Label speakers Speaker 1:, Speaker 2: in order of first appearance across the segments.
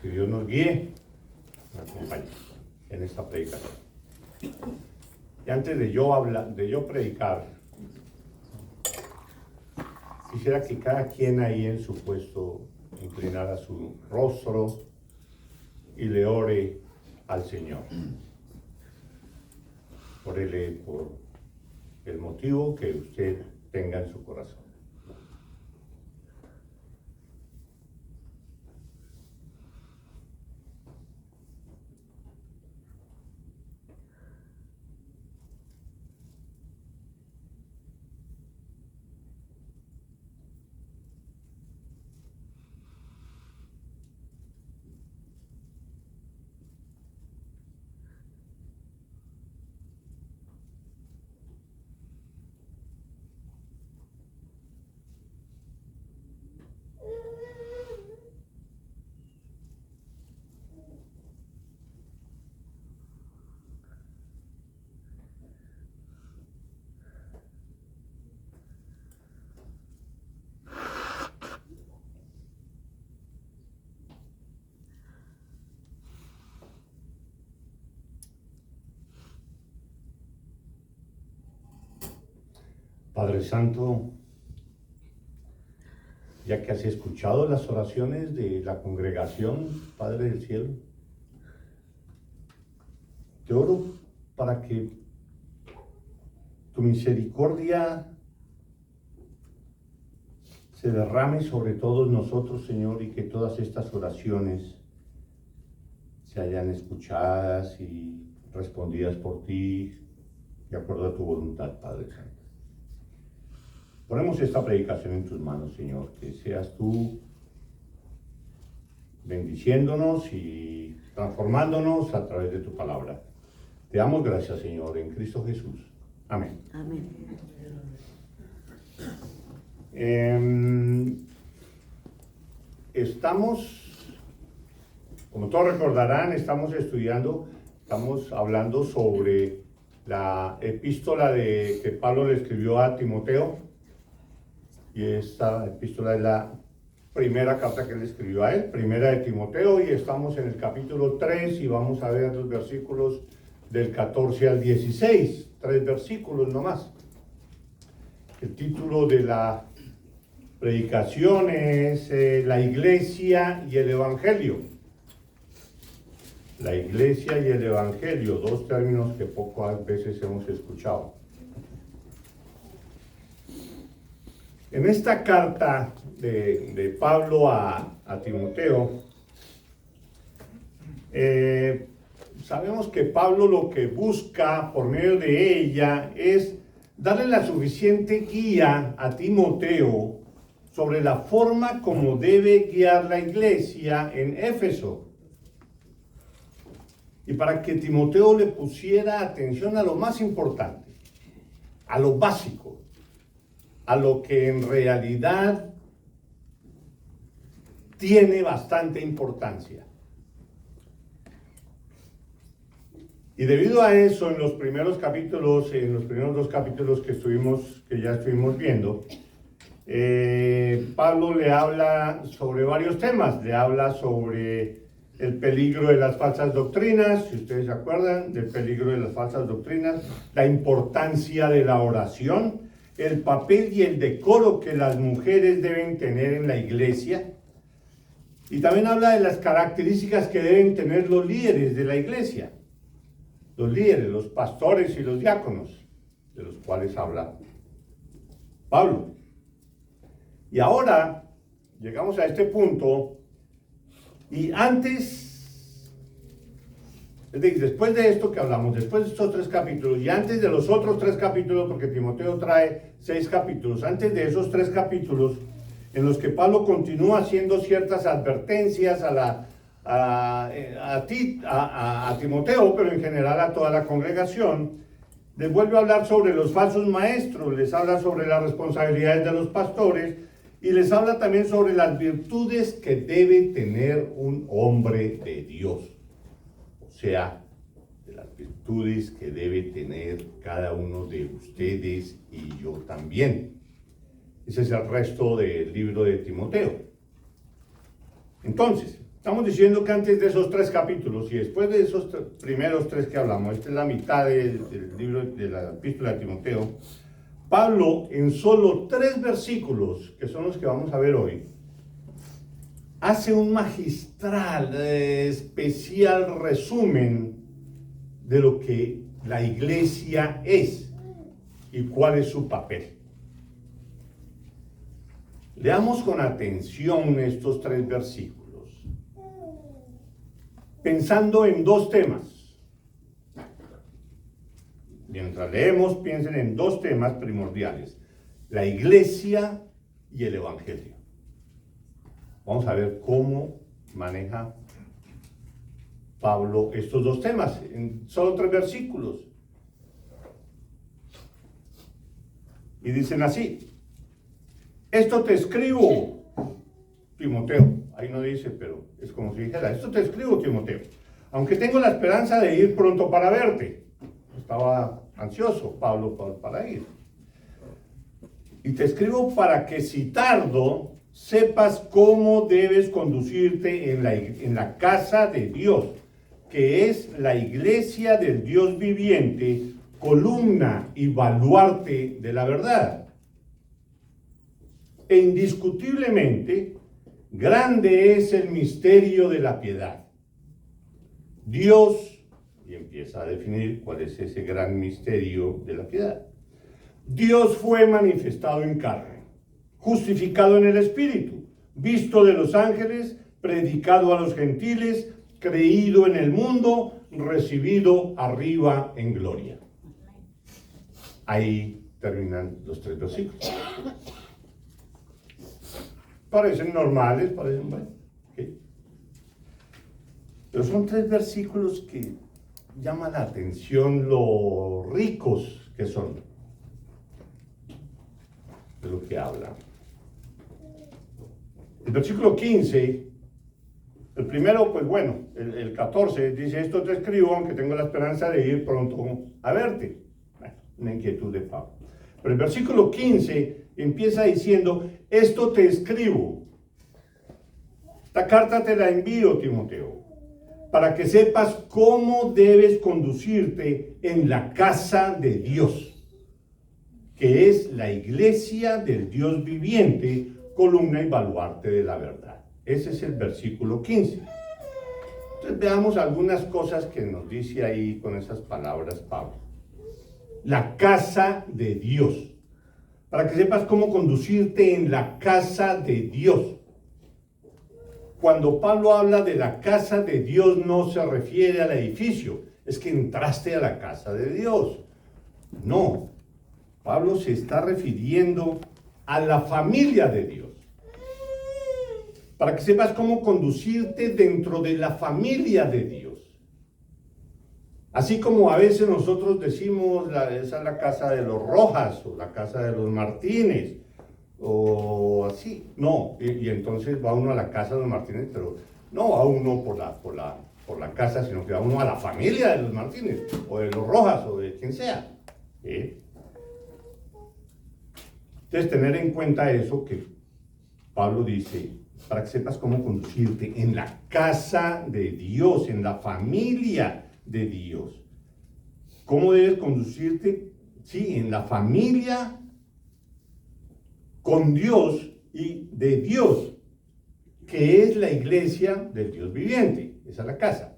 Speaker 1: Que Dios nos guíe, nos acompañe en esta predicación. Y antes de yo predicar, quisiera que cada quien ahí en su puesto inclinara su rostro y le ore al Señor. Órele por el motivo que usted tenga en su corazón. Padre Santo, ya que has escuchado las oraciones de la congregación, Padre del Cielo, te oro para que tu misericordia se derrame sobre todos nosotros, Señor, y que todas estas oraciones se hayan escuchadas y respondidas por ti, de acuerdo a tu voluntad, Padre Santo. Ponemos esta predicación en tus manos, Señor, que seas tú bendiciéndonos y transformándonos a través de tu palabra. Te damos gracias, Señor, en Cristo Jesús. Amén.
Speaker 2: Amén.
Speaker 1: Estamos, como todos recordarán, estamos hablando sobre la epístola que Pablo le escribió a Timoteo. Y esta epístola es la primera carta que él escribió a él, primera de Timoteo, y estamos en el capítulo 3 y vamos a ver los versículos del 14 al 16, 3 versículos nomás. El título de la predicación es La Iglesia y el Evangelio. La Iglesia y el Evangelio, dos términos que pocas veces hemos escuchado. En esta carta de Pablo a Timoteo, sabemos que Pablo lo que busca por medio de ella es darle la suficiente guía a Timoteo sobre la forma como debe guiar la iglesia en Éfeso. Y para que Timoteo le pusiera atención a lo más importante, a lo básico, a lo que en realidad tiene bastante importancia. Y debido a eso, en los primeros dos capítulos que ya estuvimos viendo, Pablo le habla sobre varios temas. Le habla sobre el peligro de las falsas doctrinas, si ustedes se acuerdan, del peligro de las falsas doctrinas, la importancia de la oración, el papel y el decoro que las mujeres deben tener en la iglesia. Y también habla de las características que deben tener los líderes de la iglesia. Los líderes, los pastores y los diáconos, de los cuales habla Pablo. Y ahora llegamos a este punto, y después de esto que hablamos, después de estos 3 capítulos, y antes de los otros 3 capítulos, porque Timoteo trae 6 capítulos, antes de esos 3 capítulos, en los que Pablo continúa haciendo ciertas advertencias a Timoteo, pero en general a toda la congregación, les vuelve a hablar sobre los falsos maestros, les habla sobre las responsabilidades de los pastores, y les habla también sobre las virtudes que debe tener un hombre de Dios. O sea, de las virtudes que debe tener cada uno de ustedes y yo también. Ese es el resto del libro de Timoteo. Entonces, Estamos diciendo que antes de esos 3 capítulos y después de esos primeros 3 que hablamos, esta es la mitad del libro de la epístola de Timoteo, Pablo en solo 3 versículos, que son los que vamos a ver hoy, hace un magistral, especial resumen de lo que la iglesia es y cuál es su papel. Leamos con atención estos 3 versículos, pensando en 2 temas. Mientras leemos, piensen en 2 temas primordiales: la iglesia y el evangelio. Vamos a ver cómo maneja Pablo estos 2 temas en solo 3 versículos. Y dicen así: esto te escribo, Timoteo. Ahí no dice, pero es como si dijera: esto te escribo, Timoteo, aunque tengo la esperanza de ir pronto para verte. Estaba ansioso Pablo para ir. Y te escribo para que, si tardo, sepas cómo debes conducirte en la casa de Dios, que es la iglesia del Dios viviente, columna y baluarte de la verdad. E indiscutiblemente, grande es el misterio de la piedad. Dios, y empieza a definir cuál es ese gran misterio de la piedad. Dios fue manifestado en carne, justificado en el Espíritu, visto de los ángeles, predicado a los gentiles, creído en el mundo, recibido arriba en gloria. Ahí terminan los 3 versículos. Parecen normales, parecen bueno, ¿okay? Pero son 3 versículos que llaman la atención lo ricos que son de lo que habla. El versículo 15, el primero, pues bueno, el 14 dice: esto te escribo aunque tengo la esperanza de ir pronto a verte. Bueno, una inquietud de Pablo. Pero el versículo 15 empieza diciendo: esto te escribo. Esta carta te la envío, Timoteo, para que sepas cómo debes conducirte en la casa de Dios, que es la iglesia del Dios viviente, columna y baluarte de la verdad. Ese es el versículo 15. Entonces veamos algunas cosas que nos dice ahí con esas palabras Pablo. La casa de Dios. Para que sepas cómo conducirte en la casa de Dios. Cuando Pablo habla de la casa de Dios, no se refiere al edificio. Es que entraste a la casa de Dios. No. Pablo se está refiriendo a la familia de Dios. Para que sepas cómo conducirte dentro de la familia de Dios. Así como a veces nosotros decimos, esa es la casa de los Rojas, o la casa de los Martínez, o así. No, y entonces va uno a la casa de los Martínez, pero no va uno por la casa, sino que va uno a la familia de los Martínez, o de los Rojas, o de quien sea. ¿Sí? Entonces, tener en cuenta eso que Pablo dice, para que sepas cómo conducirte en la casa de Dios, en la familia de Dios. ¿Cómo debes conducirte? Sí, en la familia con Dios y de Dios, que es la iglesia del Dios viviente. Esa es la casa.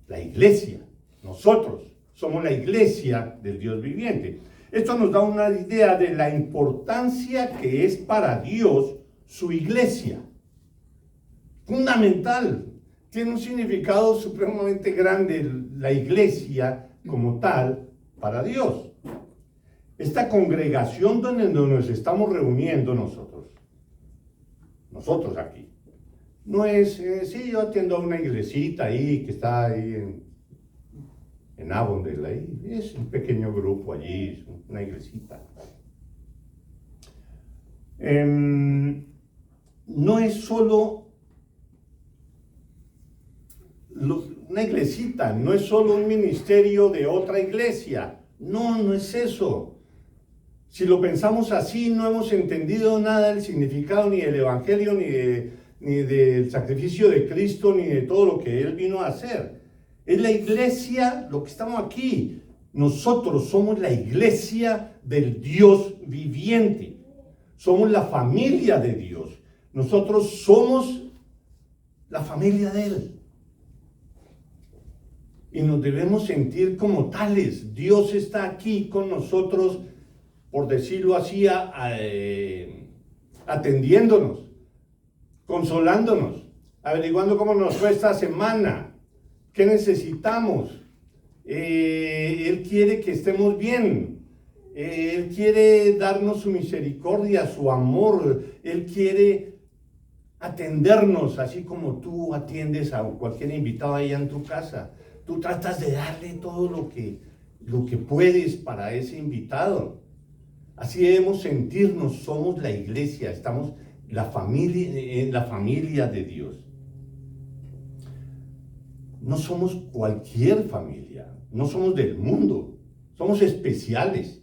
Speaker 1: La iglesia. Nosotros somos la iglesia del Dios viviente. Esto nos da una idea de la importancia que es para Dios su iglesia. Fundamental. Tiene un significado supremamente grande la iglesia como tal para Dios. Esta congregación donde nos estamos reuniendo nosotros aquí, no es, sí, yo atiendo a una iglesita ahí que está ahí en Avondale, ahí es un pequeño grupo allí, es una iglesita. No es solo una iglesita, no es solo un ministerio de otra iglesia. No, no es eso. Si lo pensamos así, no hemos entendido nada del significado ni del evangelio, ni del sacrificio de Cristo, ni de todo lo que Él vino a hacer. Es la iglesia, lo que estamos aquí. Nosotros somos la iglesia del Dios viviente. Somos la familia de Dios. Nosotros somos la familia de Él. Y nos debemos sentir como tales. Dios está aquí con nosotros, por decirlo así, atendiéndonos, consolándonos, averiguando cómo nos fue esta semana, qué necesitamos. Él quiere que estemos bien. Él quiere darnos su misericordia, su amor. Él quiere atendernos, así como tú atiendes a cualquier invitado allá en tu casa. Tú tratas de darle todo lo que puedes para ese invitado. Así debemos sentirnos, somos la iglesia, estamos en la familia de Dios. No somos cualquier familia, no somos del mundo, somos especiales.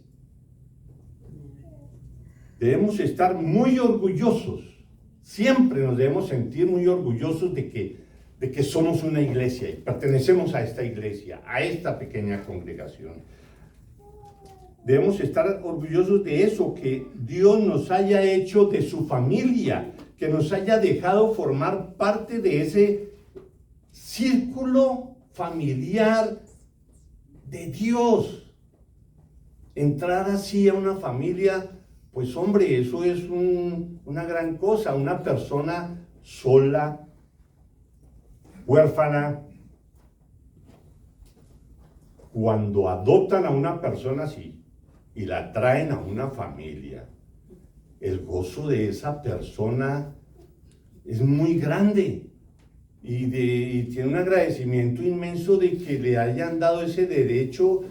Speaker 1: Debemos estar muy orgullosos, siempre nos debemos sentir muy orgullosos de que somos una iglesia y pertenecemos a esta iglesia, a esta pequeña congregación. Debemos estar orgullosos de eso, que Dios nos haya hecho de su familia, que nos haya dejado formar parte de ese círculo familiar de Dios. Entrar así a una familia, pues hombre, eso es una gran cosa. Una persona sola, huérfana, cuando adoptan a una persona así y la traen a una familia, el gozo de esa persona es muy grande y tiene un agradecimiento inmenso de que le hayan dado ese derecho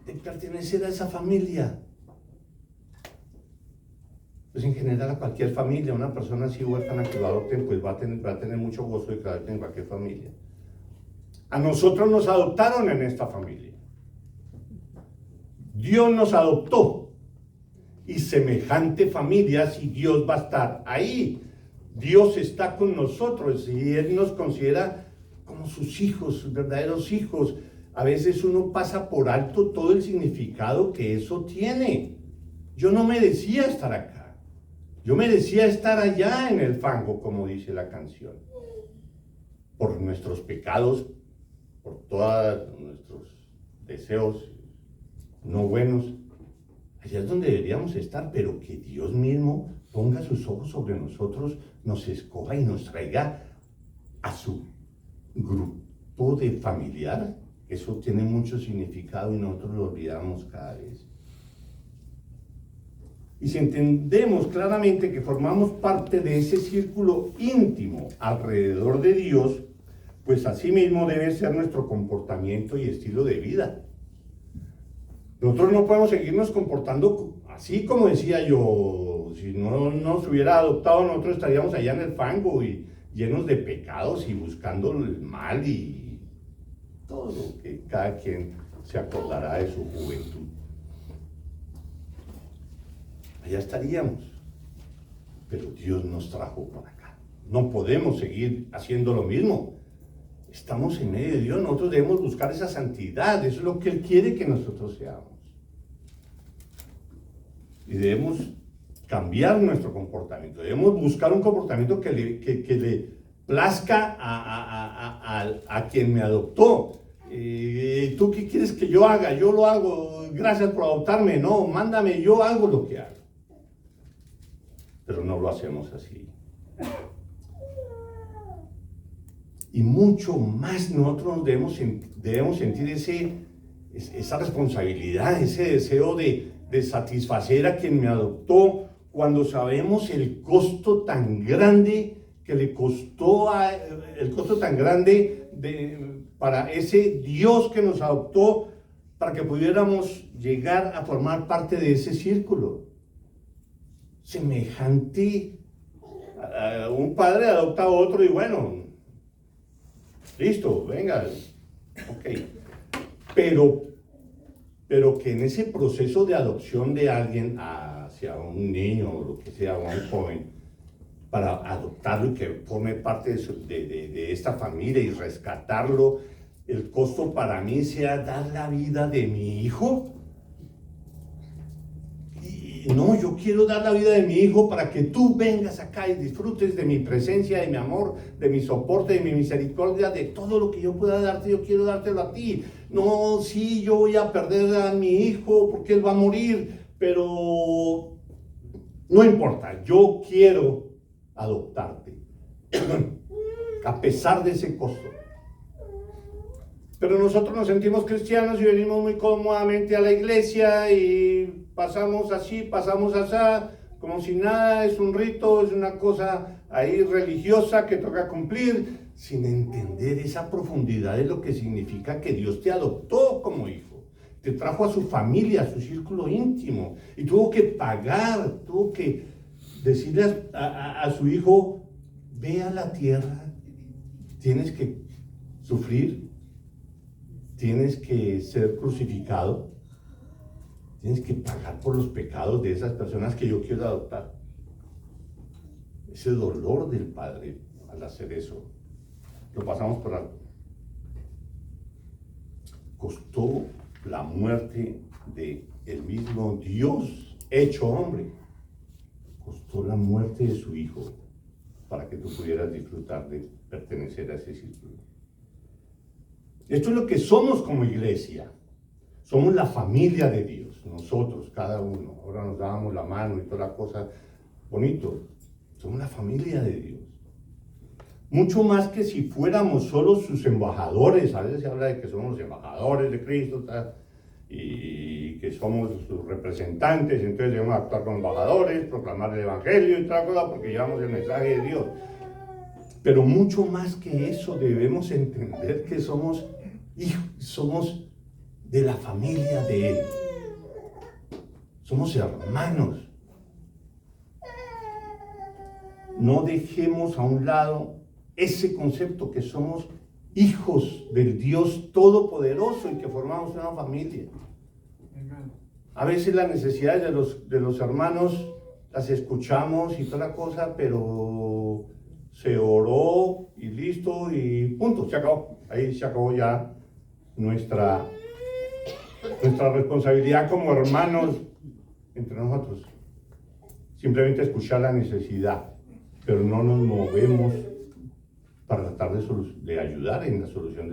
Speaker 1: de pertenecer a esa familia. Pues en general a cualquier familia, una persona así huérfana que lo adopten, pues va a tener mucho gozo de que la adopten en cualquier familia. A nosotros nos adoptaron en esta familia. Dios nos adoptó. Y semejante familia, si Dios va a estar ahí. Dios está con nosotros y Él nos considera como sus hijos, sus verdaderos hijos. A veces uno pasa por alto todo el significado que eso tiene. Yo no merecía estar acá. Yo merecía estar allá en el fango, como dice la canción. Por nuestros pecados, por todos nuestros deseos no buenos. Allá es donde deberíamos estar, pero que Dios mismo ponga sus ojos sobre nosotros, nos escoja y nos traiga a su grupo de familiar. Eso tiene mucho significado y nosotros lo olvidamos cada vez. Y si entendemos claramente que formamos parte de ese círculo íntimo alrededor de Dios, pues así mismo debe ser nuestro comportamiento y estilo de vida. Nosotros no podemos seguirnos comportando así como decía yo. Si no nos hubiera adoptado, nosotros estaríamos allá en el fango y llenos de pecados y buscando el mal y todo lo que cada quien se acordará de su juventud. Allá estaríamos, pero Dios nos trajo por acá. No podemos seguir haciendo lo mismo. Estamos en medio de Dios, nosotros debemos buscar esa santidad, eso es lo que Él quiere que nosotros seamos. Y debemos cambiar nuestro comportamiento, debemos buscar un comportamiento que le plazca a quien me adoptó. ¿Tú qué quieres que yo haga? Yo lo hago, gracias por adoptarme. No, mándame, yo hago lo que hago. Pero no lo hacemos así. Y mucho más nosotros debemos sentir esa responsabilidad, ese deseo de satisfacer a quien me adoptó, cuando sabemos el costo tan grande que le costó, el costo tan grande para ese Dios que nos adoptó, para que pudiéramos llegar a formar parte de ese círculo. Semejante, un padre adopta a otro y bueno, listo, venga, ok. Pero que en ese proceso de adopción de alguien hacia un niño o lo que sea, o un joven, para adoptarlo y que forme parte de esta familia y rescatarlo, el costo para mí sea dar la vida de mi hijo. Y no, yo quiero dar la vida de mi hijo para que tú vengas acá y disfrutes de mi presencia, de mi amor, de mi soporte, de mi misericordia, de todo lo que yo pueda darte. Yo quiero dártelo a ti. No, sí, yo voy a perder a mi hijo porque él va a morir, pero no importa, yo quiero adoptarte, a pesar de ese costo. Pero nosotros nos sentimos cristianos y venimos muy cómodamente a la iglesia y pasamos así, pasamos así, como si nada, es un rito, es una cosa ahí religiosa que toca cumplir, sin entender esa profundidad de lo que significa que Dios te adoptó como hijo, te trajo a su familia, a su círculo íntimo, y tuvo que pagar, tuvo que decirle a su hijo, ve a la tierra, tienes que sufrir, tienes que ser crucificado, tienes que pagar por los pecados de esas personas que yo quiero adoptar. Ese dolor del Padre al hacer eso, lo pasamos por alto. Costó la muerte del mismo Dios hecho hombre. Costó la muerte de su Hijo para que tú pudieras disfrutar de pertenecer a ese círculo. Esto es lo que somos como iglesia. Somos la familia de Dios, nosotros, cada uno. Ahora nos dábamos la mano y toda la cosa, bonito. Somos la familia de Dios. Mucho más que si fuéramos solo sus embajadores. A veces se habla de que somos los embajadores de Cristo y que somos sus representantes, entonces debemos actuar como embajadores, proclamar el evangelio y toda cosa porque llevamos el mensaje de Dios. Pero mucho más que eso debemos entender que somos hijos, somos de la familia de Él. Somos hermanos. No dejemos a un lado ese concepto que somos hijos del Dios Todopoderoso y que formamos una familia. A veces las necesidades de los hermanos las escuchamos y toda la cosa, pero se oró y listo y punto, se acabó. Ahí se acabó ya nuestra responsabilidad como hermanos entre nosotros. Simplemente escuchar la necesidad, pero no nos movemos para tratar de ayudar en la solución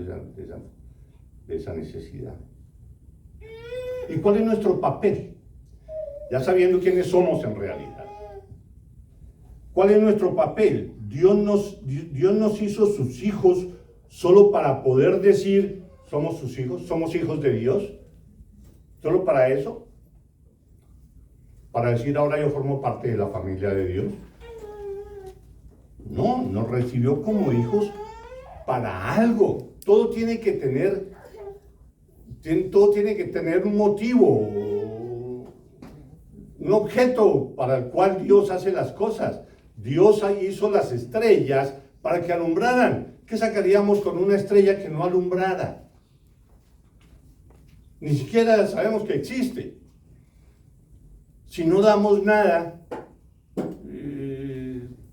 Speaker 1: de esa necesidad. ¿Y cuál es nuestro papel? Ya sabiendo quiénes somos en realidad. ¿Cuál es nuestro papel? Dios nos hizo sus hijos solo para poder decir, somos sus hijos, somos hijos de Dios. ¿Solo para eso? Para decir, ahora yo formo parte de la familia de Dios. No, nos recibió como hijos para algo. Todo tiene que tener un motivo, un objeto para el cual Dios hace las cosas. Dios hizo las estrellas para que alumbraran. ¿Qué sacaríamos con una estrella que no alumbrara? Ni siquiera sabemos que existe. Si no damos nada,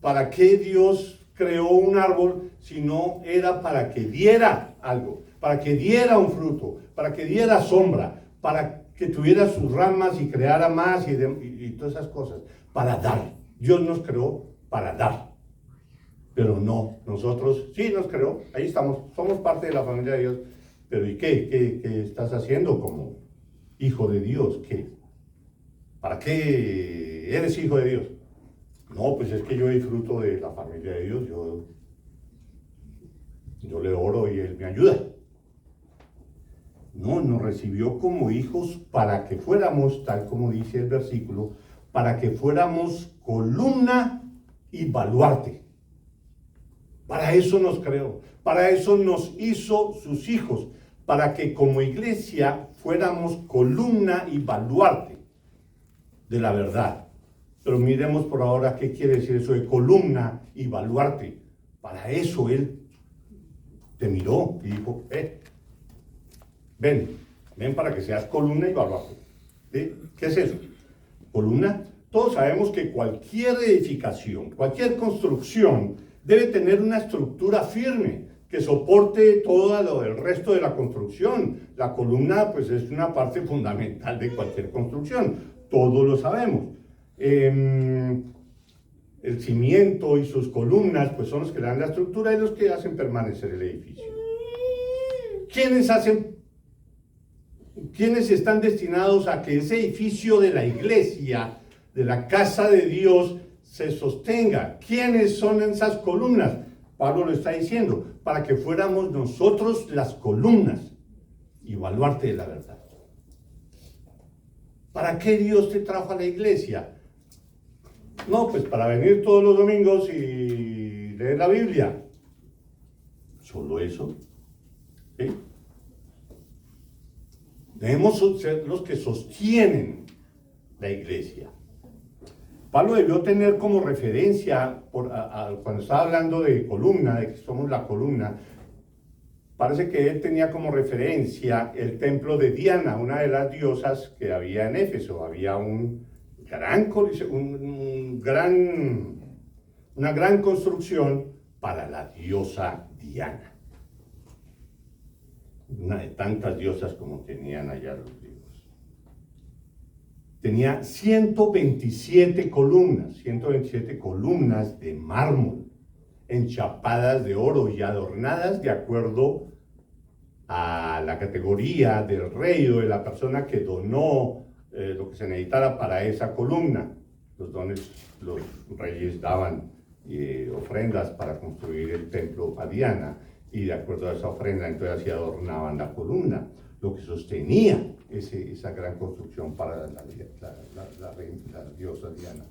Speaker 1: ¿para qué Dios creó un árbol si no era para que diera algo? Para que diera un fruto, para que diera sombra, para que tuviera sus ramas y creara más y todas esas cosas. Para dar. Dios nos creó para dar. Pero no, nosotros sí nos creó, ahí estamos, somos parte de la familia de Dios. Pero ¿y qué estás haciendo como hijo de Dios? ¿Qué? ¿Para qué eres hijo de Dios? No, pues es que yo disfruto de la familia de Dios, yo le oro y Él me ayuda. No, nos recibió como hijos para que fuéramos, tal como dice el versículo, para que fuéramos columna y baluarte. Para eso nos creó, para eso nos hizo sus hijos, para que como iglesia fuéramos columna y baluarte de la verdad. Pero miremos por ahora qué quiere decir eso de columna y baluarte. Para eso Él te miró y dijo, ven para que seas columna y baluarte. ¿Sí? ¿Qué es eso? Columna, Todos sabemos que cualquier edificación, cualquier construcción debe tener una estructura firme que soporte todo el resto de la construcción. La columna pues es una parte fundamental de cualquier construcción, todos lo sabemos. El cimiento y sus columnas pues son los que dan la estructura y los que hacen permanecer el edificio. ¿Quiénes están destinados a que ese edificio de la iglesia, de la casa de Dios, se sostenga? ¿Quiénes son esas columnas? Pablo lo está diciendo, para que fuéramos nosotros las columnas y baluarte de la verdad. ¿Para qué Dios te trajo a la iglesia? No, pues para venir todos los domingos y leer la Biblia. ¿Solo eso? ¿Sí? Debemos ser los que sostienen la iglesia. Pablo debió tener como referencia, cuando estaba hablando de columna, de que somos la columna, parece que él tenía como referencia el templo de Diana, una de las diosas que había en Éfeso. Había una gran construcción para la diosa Diana. Una de tantas diosas como tenían allá los griegos. Tenía 127 columnas de mármol, enchapadas de oro y adornadas de acuerdo a la categoría del rey o de la persona que donó lo que se necesitara para esa columna. Los reyes daban ofrendas para construir el templo a Diana, y de acuerdo a esa ofrenda entonces así adornaban la columna, lo que sostenía esa gran construcción para la diosa Diana.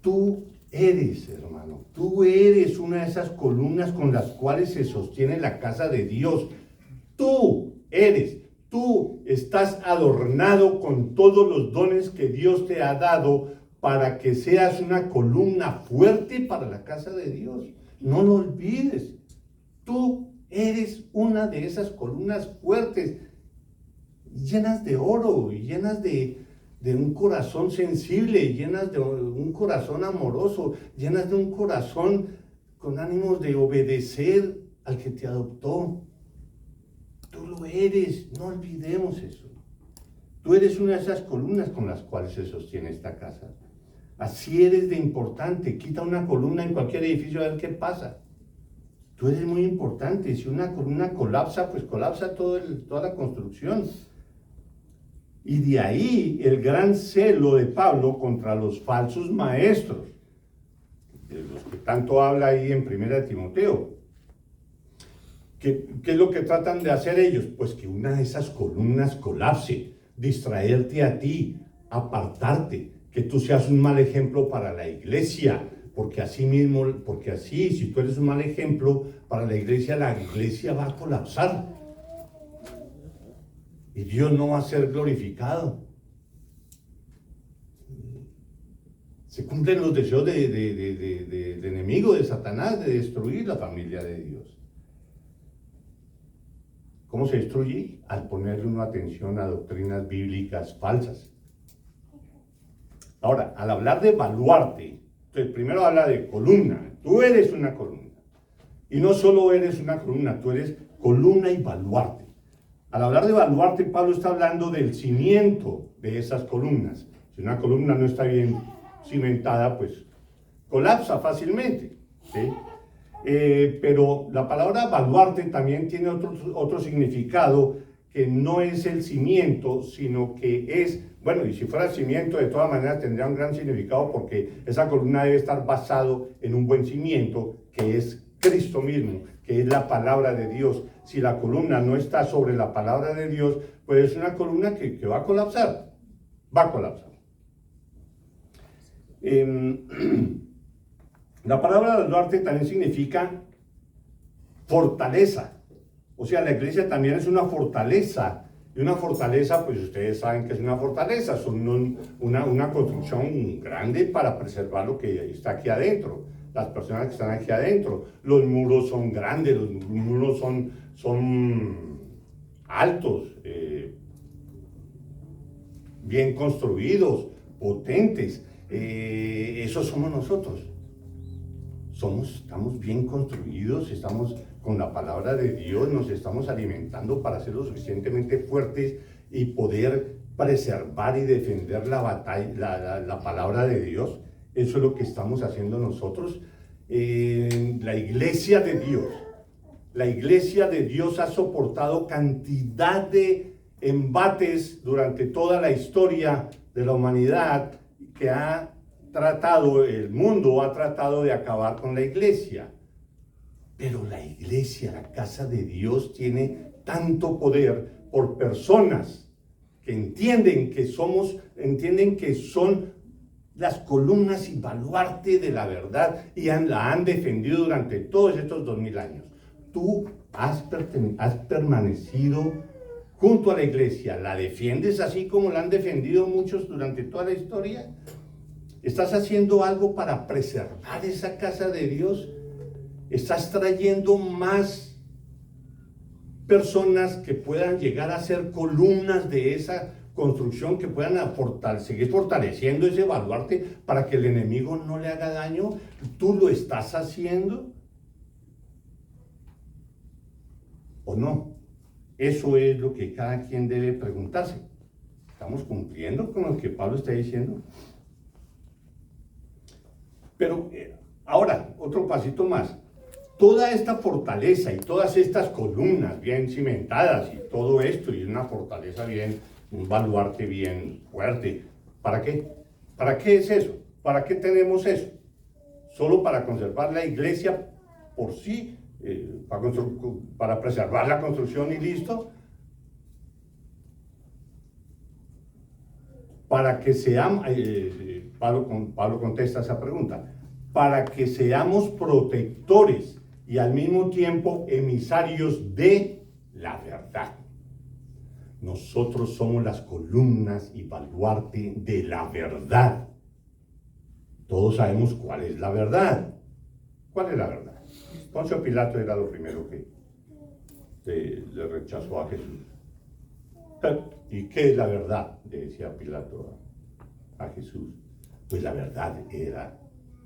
Speaker 1: Tú eres, hermano, tú eres una de esas columnas con las cuales se sostiene la casa de Dios. Tú estás adornado con todos los dones que Dios te ha dado para que seas una columna fuerte para la casa de Dios. No lo olvides. Tú eres una de esas columnas fuertes, llenas de oro, llenas de un corazón sensible, llenas de un corazón amoroso, llenas de un corazón con ánimos de obedecer al que te adoptó. Tú lo eres, no olvidemos eso. Tú eres una de esas columnas con las cuales se sostiene esta casa. Así eres de importante. Quita una columna en cualquier edificio a ver qué pasa. Tú eres muy importante. Si una columna colapsa, pues colapsa toda la construcción. Y de ahí el gran celo de Pablo contra los falsos maestros, de los que tanto habla ahí en 1 Timoteo. ¿Qué es lo que tratan de hacer ellos? Pues que una de esas columnas colapse, distraerte a ti, apartarte, que tú seas un mal ejemplo para la iglesia, porque así, si tú eres un mal ejemplo para la iglesia va a colapsar. Y Dios no va a ser glorificado. Se cumplen los deseos de enemigo, de Satanás, de destruir la familia de Dios. ¿Cómo se destruye? Al ponerle una atención a doctrinas bíblicas falsas. Ahora, al hablar de baluarte, entonces primero habla de columna. Tú eres una columna. Y no solo eres una columna, tú eres columna y baluarte. Al hablar de baluarte, Pablo está hablando del cimiento de esas columnas. Si una columna no está bien cimentada, pues colapsa fácilmente, ¿sí? Pero la palabra baluarte también tiene otro significado, que no es el cimiento, sino que es, bueno, y si fuera cimiento, de todas maneras tendría un gran significado, porque esa columna debe estar basado en un buen cimiento, que es Cristo mismo, que es la palabra de Dios. Si la columna no está sobre la palabra de Dios, pues es una columna que va a colapsar, La palabra baluarte también significa fortaleza. O sea, la iglesia también es una fortaleza. Y una fortaleza, pues ustedes saben que es una fortaleza. Son una construcción grande para preservar lo que está aquí adentro. Las personas que están aquí adentro. Los muros son grandes, los muros son altos. bien construidos, potentes. Esos somos nosotros. Estamos bien construidos, estamos con la palabra de Dios, nos estamos alimentando para ser lo suficientemente fuertes y poder preservar y defender la batalla, la palabra de Dios. Eso es lo que estamos haciendo nosotros. La iglesia de Dios. La iglesia de Dios ha soportado cantidad de embates durante toda la historia de la humanidad que el mundo ha tratado de acabar con la iglesia. Pero la iglesia, la casa de Dios, tiene tanto poder por personas que entienden que son las columnas y baluarte de la verdad y la han defendido durante todos estos 2000 años. Tú has permanecido junto a la iglesia, la defiendes así como la han defendido muchos durante toda la historia. ¿Estás haciendo algo para preservar esa casa de Dios? ¿Estás trayendo más personas que puedan llegar a ser columnas de esa construcción, que puedan seguir fortaleciendo ese baluarte para que el enemigo no le haga daño? ¿Tú lo estás haciendo o no? Eso es lo que cada quien debe preguntarse. ¿Estamos cumpliendo con lo que Pablo está diciendo? Pero ahora, otro pasito más. Toda esta fortaleza y todas estas columnas bien cimentadas y todo esto, y una fortaleza un baluarte bien fuerte, ¿para qué? ¿Para qué es eso? ¿Para qué tenemos eso? ¿Solo para conservar la iglesia por sí? ¿Para preservar la construcción y listo? Para que seamos, Pablo contesta esa pregunta, para que seamos protectores y al mismo tiempo emisarios de la verdad. Nosotros somos las columnas y baluarte de la verdad. Todos sabemos cuál es la verdad. ¿Cuál es la verdad? Poncio Pilato era lo primero que le rechazó a Jesús. ¿Y qué es la verdad?, le decía Pilato a Jesús. Pues la verdad era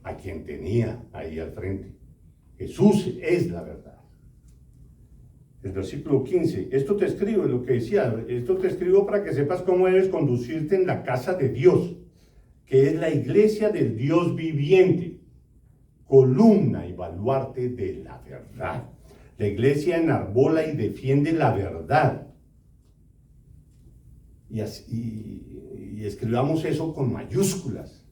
Speaker 1: a quien tenía ahí al frente. Jesús es la verdad. El versículo 15, esto te escribo, es lo que decía, esto te escribo para que sepas cómo debes conducirte en la casa de Dios, que es la iglesia del Dios viviente, columna y baluarte de la verdad. La iglesia enarbola y defiende la verdad. Y escribamos eso con mayúsculas.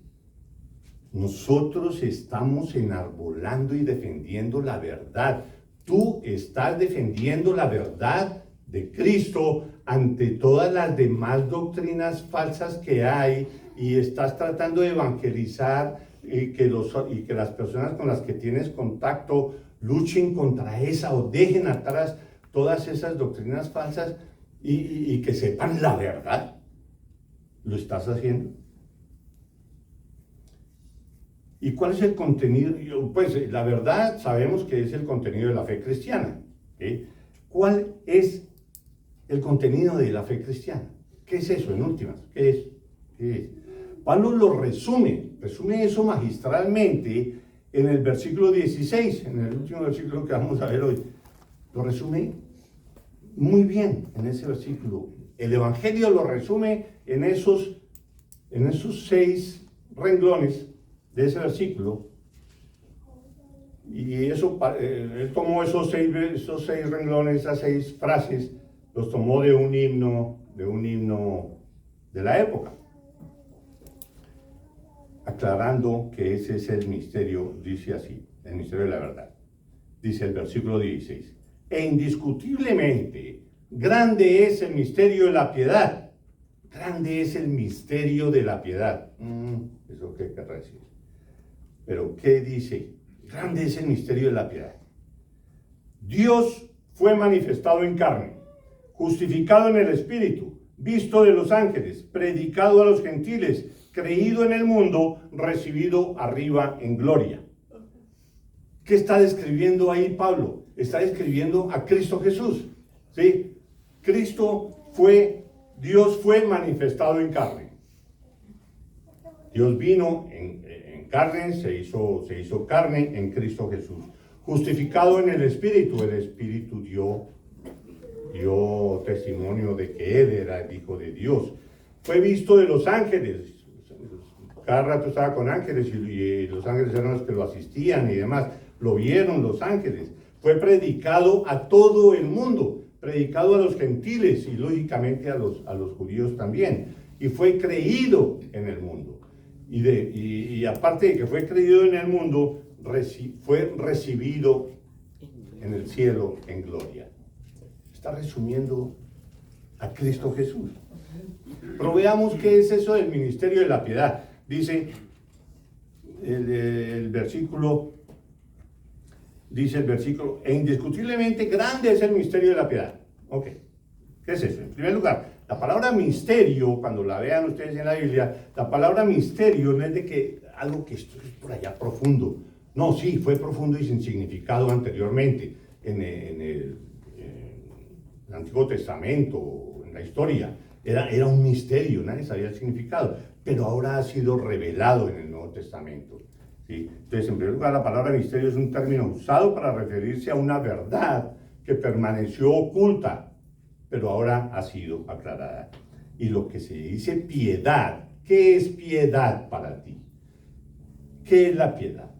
Speaker 1: Nosotros estamos enarbolando y defendiendo la verdad. Tú estás defendiendo la verdad de Cristo ante todas las demás doctrinas falsas que hay, y estás tratando de evangelizar y que las personas con las que tienes contacto luchen contra esa o dejen atrás todas esas doctrinas falsas y que sepan la verdad. ¿Lo estás haciendo? ¿Y cuál es el contenido? Pues la verdad sabemos que es el contenido de la fe cristiana. ¿Cuál es el contenido de la fe cristiana? ¿Qué es eso en últimas? ¿Qué es? Pablo lo resume eso magistralmente en el versículo 16, en el último versículo que vamos a ver hoy. Lo resume muy bien en ese versículo. El Evangelio lo resume en esos 6 renglones de ese versículo, y eso, él tomó esos seis renglones, esas 6 frases, los tomó de un himno de la época, aclarando que ese es el misterio. Dice así, el misterio de la verdad. Dice el versículo 16, e indiscutiblemente grande es el misterio de la piedad. Grande es el misterio de la piedad. ¿Eso qué querrá decir? Pero ¿qué dice? Grande es el misterio de la piedad. Dios fue manifestado en carne, justificado en el Espíritu, visto de los ángeles, predicado a los gentiles, creído en el mundo, recibido arriba en gloria. ¿Qué está describiendo ahí Pablo? Está describiendo a Cristo Jesús. ¿Sí? Cristo fue Dios fue manifestado en carne. Dios vino en carne, se hizo carne en Cristo Jesús. Justificado en el Espíritu dio testimonio de que Él era el Hijo de Dios. Fue visto de los ángeles. Cada rato estaba con ángeles y los ángeles eran los que lo asistían y demás. Lo vieron los ángeles. Fue predicado a todo el mundo, predicado a los gentiles y lógicamente a los judíos también. Y fue creído en el mundo. Y aparte de que fue creído en el mundo, fue recibido en el cielo en gloria. Está resumiendo a Cristo Jesús. Pero veamos qué es eso del ministerio de la piedad. Dice el versículo, e indiscutiblemente grande es el misterio de la piedad. Ok, ¿qué es eso? En primer lugar, la palabra misterio, cuando la vean ustedes en la Biblia, la palabra misterio no es de que algo que esto es por allá profundo. No, sí, fue profundo y sin significado anteriormente en el Antiguo Testamento, en la historia. Era un misterio, nadie sabía el significado, pero ahora ha sido revelado en el Nuevo Testamento. ¿Sí? Entonces, en primer lugar, la palabra misterio es un término usado para referirse a una verdad que permaneció oculta, pero ahora ha sido aclarada. Y lo que se dice piedad, ¿qué es piedad para ti? ¿Qué es la piedad?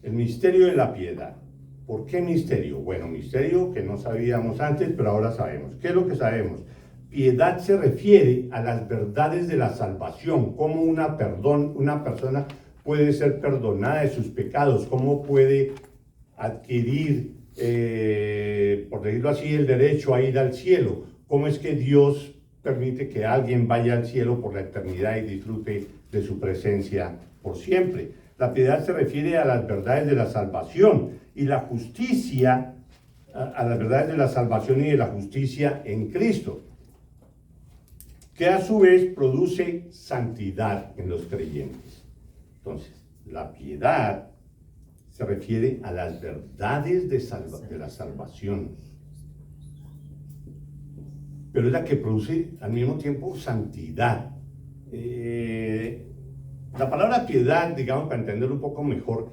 Speaker 1: El misterio de la piedad. ¿Por qué misterio? Bueno, misterio que no sabíamos antes, pero ahora sabemos. ¿Qué es lo que sabemos? Piedad se refiere a las verdades de la salvación, cómo una persona puede ser perdonada de sus pecados, cómo puede adquirir, por decirlo así, el derecho a ir al cielo, cómo es que Dios permite que alguien vaya al cielo por la eternidad y disfrute de su presencia por siempre. La piedad se refiere a las verdades de la salvación y la justicia, a las verdades de la salvación y de la justicia en Cristo, que a su vez produce santidad en los creyentes. Entonces, la piedad se refiere a las verdades de la salvación, pero es la que produce al mismo tiempo santidad. La palabra piedad, digamos, para entenderlo un poco mejor,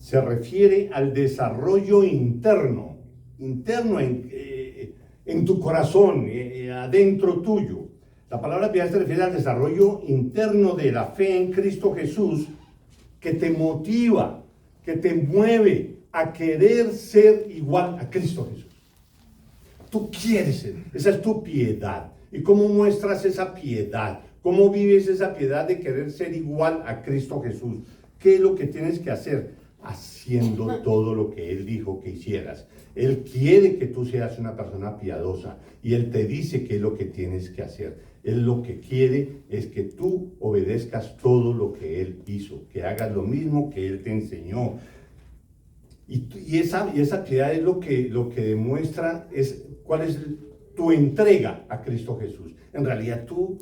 Speaker 1: se refiere al desarrollo interno en tu corazón, adentro tuyo. La palabra piedad se refiere al desarrollo interno de la fe en Cristo Jesús, que te motiva, que te mueve a querer ser igual a Cristo Jesús. Tú quieres ser, esa es tu piedad. ¿Y cómo muestras esa piedad? ¿Cómo vives esa piedad de querer ser igual a Cristo Jesús? ¿Qué es lo que tienes que hacer? Haciendo todo lo que Él dijo que hicieras. Él quiere que tú seas una persona piadosa y Él te dice qué es lo que tienes que hacer. Él lo que quiere es que tú obedezcas todo lo que Él hizo, que hagas lo mismo que Él te enseñó. Y esa piedad es lo que demuestra cuál es tu entrega a Cristo Jesús. En realidad tú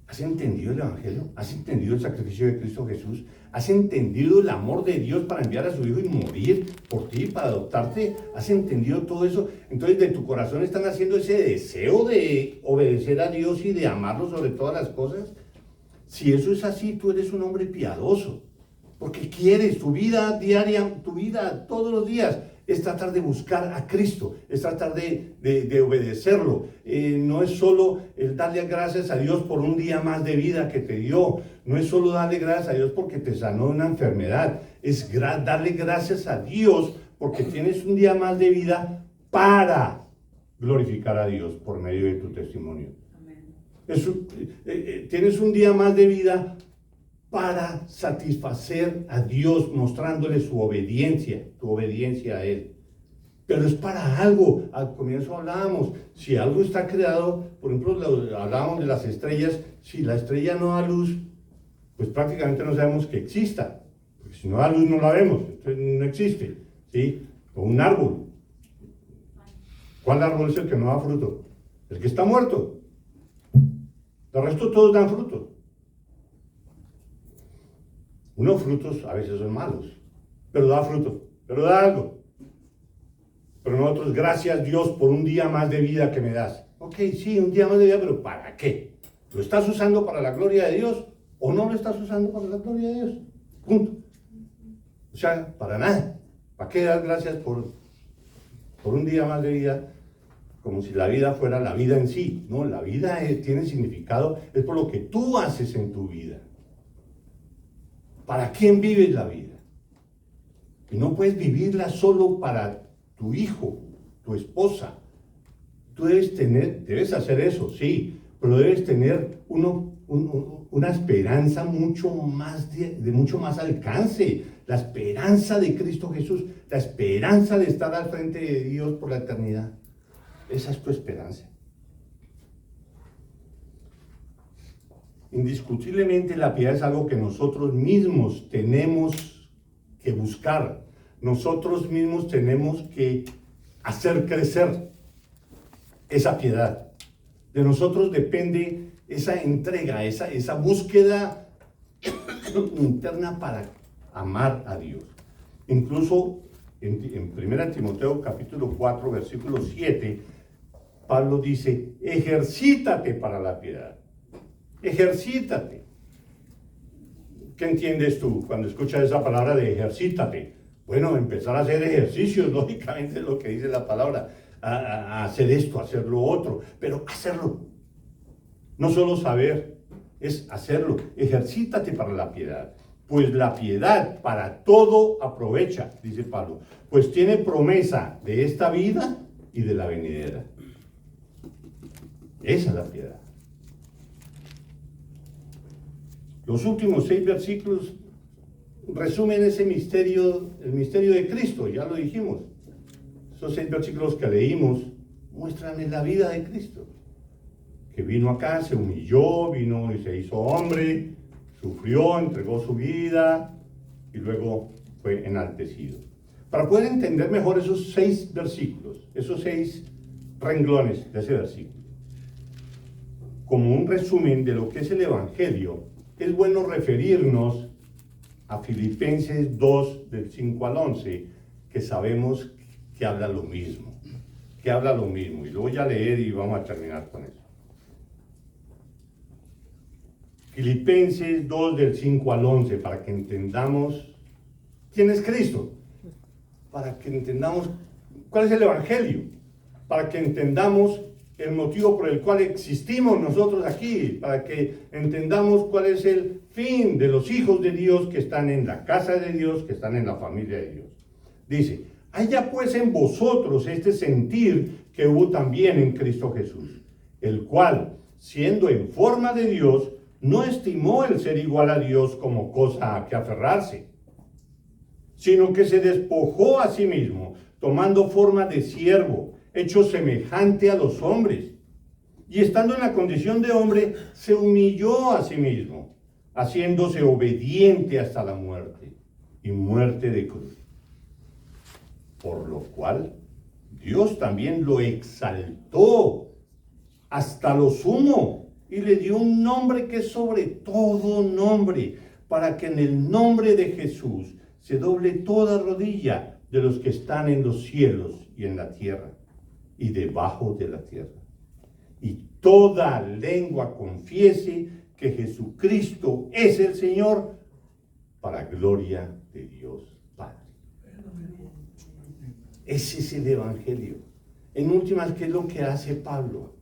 Speaker 1: ¿has entendido el Evangelio? ¿Has entendido el sacrificio de Cristo Jesús? ¿Has entendido el amor de Dios para enviar a su Hijo y morir por ti, para adoptarte? ¿Has entendido todo eso? Entonces de tu corazón están haciendo ese deseo de obedecer a Dios y de amarlo sobre todas las cosas. Si eso es así, tú eres un hombre piadoso, porque quieres tu vida diaria, tu vida todos los días, es tratar de buscar a Cristo, es tratar de obedecerlo. No es solo el darle gracias a Dios por un día más de vida que te dio, no es solo darle gracias a Dios porque te sanó de una enfermedad, es darle gracias a Dios porque tienes un día más de vida para glorificar a Dios por medio de tu testimonio. Tienes un día más de vida para satisfacer a Dios, mostrándole tu obediencia a Él. Pero es para algo. Al comienzo hablábamos, si algo está creado, por ejemplo, hablábamos de las estrellas, si la estrella no da luz, pues prácticamente no sabemos que exista. Porque si no da luz no la vemos, entonces no existe. ¿Sí? O un árbol. ¿Cuál árbol es el que no da fruto? El que está muerto. El resto todos dan fruto. Unos frutos a veces son malos, pero da fruto, pero da algo. Pero nosotros, gracias Dios por un día más de vida que me das. Ok, sí, un día más de vida, pero ¿para qué? ¿Lo estás usando para la gloria de Dios o no lo estás usando para la gloria de Dios? Punto. O sea, para nada. ¿Para qué dar gracias por un día más de vida? Como si la vida fuera la vida en sí. No, la vida tiene significado, es por lo que tú haces en tu vida. ¿Para quién vives la vida? Y no puedes vivirla solo para tu hijo, tu esposa. Tú debes hacer eso, sí, pero debes tener una esperanza mucho más de mucho más alcance. La esperanza de Cristo Jesús, la esperanza de estar al frente de Dios por la eternidad. Esa es tu esperanza. Indiscutiblemente la piedad es algo que nosotros mismos tenemos que buscar. Nosotros mismos tenemos que hacer crecer esa piedad. De nosotros depende esa entrega, esa búsqueda interna para amar a Dios. Incluso en 1 Timoteo capítulo 4, versículo 7, Pablo dice, ejercítate para la piedad. Ejercítate. ¿Qué entiendes tú cuando escuchas esa palabra de ejercítate? Bueno, empezar a hacer ejercicios, lógicamente es lo que dice la palabra, a hacer esto, a hacer lo otro, pero hacerlo. No solo saber, es hacerlo. Ejercítate para la piedad, pues la piedad para todo aprovecha, dice Pablo, pues tiene promesa de esta vida y de la venidera. Esa es la piedad. Los últimos 6 versículos resumen ese misterio, el misterio de Cristo, ya lo dijimos. Esos 6 versículos que leímos muestran la vida de Cristo, que vino acá, se humilló, vino y se hizo hombre, sufrió, entregó su vida y luego fue enaltecido. Para poder entender mejor esos 6 versículos, esos 6 renglones de ese versículo, como un resumen de lo que es el Evangelio, es bueno referirnos a Filipenses 2, del 5 al 11, que sabemos que habla lo mismo. Y lo voy a leer y vamos a terminar con eso. Filipenses 2, del 5 al 11, para que entendamos quién es Cristo, para que entendamos cuál es el Evangelio, para que entendamos el motivo por el cual existimos nosotros aquí, para que entendamos cuál es el fin de los hijos de Dios que están en la casa de Dios, que están en la familia de Dios. Dice, haya pues en vosotros este sentir que hubo también en Cristo Jesús, el cual, siendo en forma de Dios, no estimó el ser igual a Dios como cosa a que aferrarse, sino que se despojó a sí mismo, tomando forma de siervo, hecho semejante a los hombres, y estando en la condición de hombre, se humilló a sí mismo, haciéndose obediente hasta la muerte, y muerte de cruz. Por lo cual, Dios también lo exaltó hasta lo sumo, y le dio un nombre que es sobre todo nombre, para que en el nombre de Jesús se doble toda rodilla de los que están en los cielos y en la tierra y debajo de la tierra, y toda lengua confiese que Jesucristo es el Señor, para gloria de Dios Padre. Ese es el Evangelio. En últimas, ¿qué es lo que hace Pablo?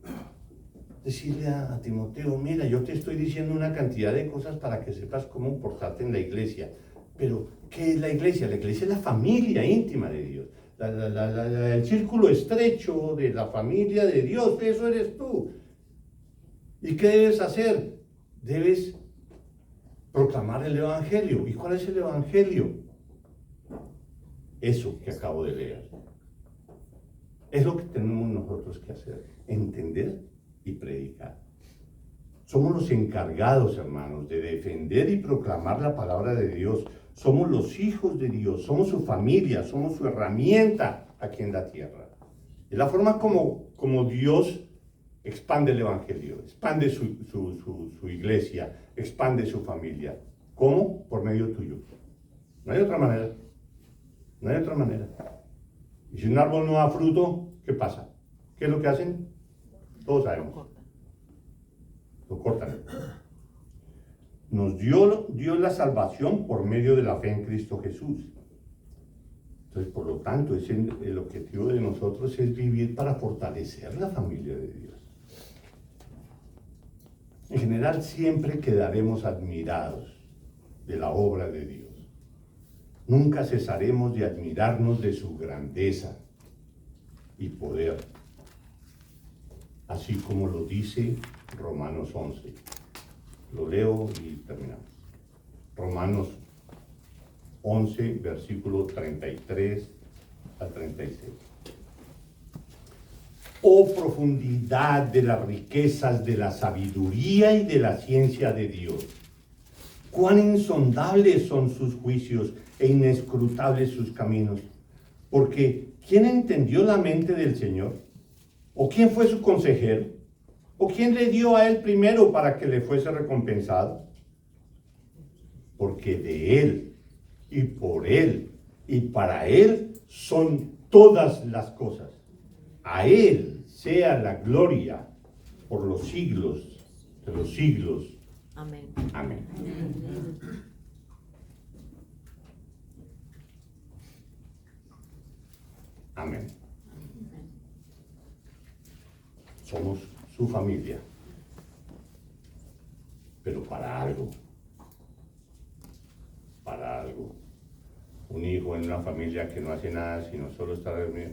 Speaker 1: Decirle a Timoteo, mira, yo te estoy diciendo una cantidad de cosas para que sepas cómo portarte en la iglesia, pero ¿qué es la iglesia? La iglesia es la familia íntima de Dios. El círculo estrecho de la familia de Dios, eso eres tú. ¿Y qué debes hacer? Debes proclamar el Evangelio. ¿Y cuál es el Evangelio? Eso que acabo de leer. Es lo que tenemos nosotros que hacer, entender y predicar. Somos los encargados, hermanos, de defender y proclamar la palabra de Dios. Somos los hijos de Dios, somos su familia, somos su herramienta aquí en la tierra. Es la forma como Dios expande el Evangelio, expande su iglesia, expande su familia. ¿Cómo? Por medio tuyo. No hay otra manera. No hay otra manera. Y si un árbol no da fruto, ¿qué pasa? ¿Qué es lo que hacen? Todos sabemos. Lo cortan. Nos dio Dios la salvación por medio de la fe en Cristo Jesús. Entonces, por lo tanto, el objetivo de nosotros es vivir para fortalecer la familia de Dios. En general, siempre quedaremos admirados de la obra de Dios. Nunca cesaremos de admirarnos de su grandeza y poder, así como lo dice Romanos 11. Lo leo y terminamos. Romanos 11, versículo 33 al 36. Oh profundidad de las riquezas de la sabiduría y de la ciencia de Dios. Cuán insondables son sus juicios e inescrutables sus caminos. Porque ¿quién entendió la mente del Señor? ¿O quién fue su consejero? ¿O quién le dio a él primero para que le fuese recompensado? Porque de él y por él y para él son todas las cosas. A él sea la gloria por los siglos de los siglos.
Speaker 2: Amén.
Speaker 1: Amén. Amén. Somos su familia, pero para algo. Para algo. Un hijo en una familia que no hace nada sino solo está dormido.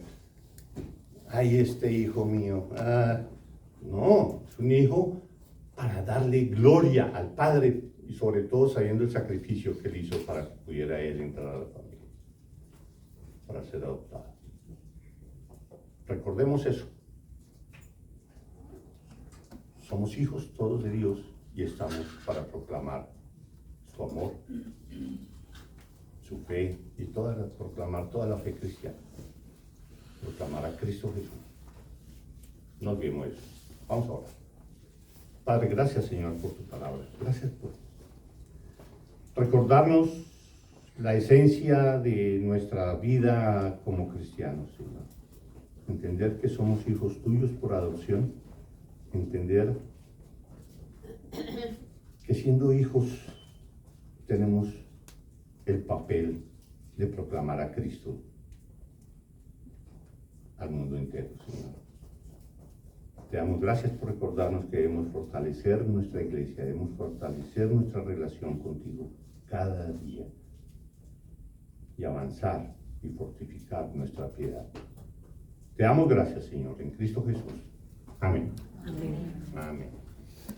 Speaker 1: Ay, este hijo mío. No, es un hijo para darle gloria al Padre y sobre todo sabiendo el sacrificio que él hizo para que pudiera él entrar a la familia, para ser adoptado. Recordemos eso. Somos hijos todos de Dios y estamos para proclamar su amor, su fe y proclamar toda la fe cristiana. Proclamar a Cristo Jesús. No olvidemos eso. Vamos a orar. Padre, gracias, Señor, por tu palabra. Gracias por recordarnos la esencia de nuestra vida como cristianos, Señor. Entender que somos hijos tuyos por adopción. Entender que siendo hijos tenemos el papel de proclamar a Cristo al mundo entero, Señor. Te damos gracias por recordarnos que debemos fortalecer nuestra iglesia, debemos fortalecer nuestra relación contigo cada día y avanzar y fortificar nuestra piedad. Te damos gracias, Señor, en Cristo Jesús. Amén.
Speaker 2: Amén.
Speaker 1: Amén.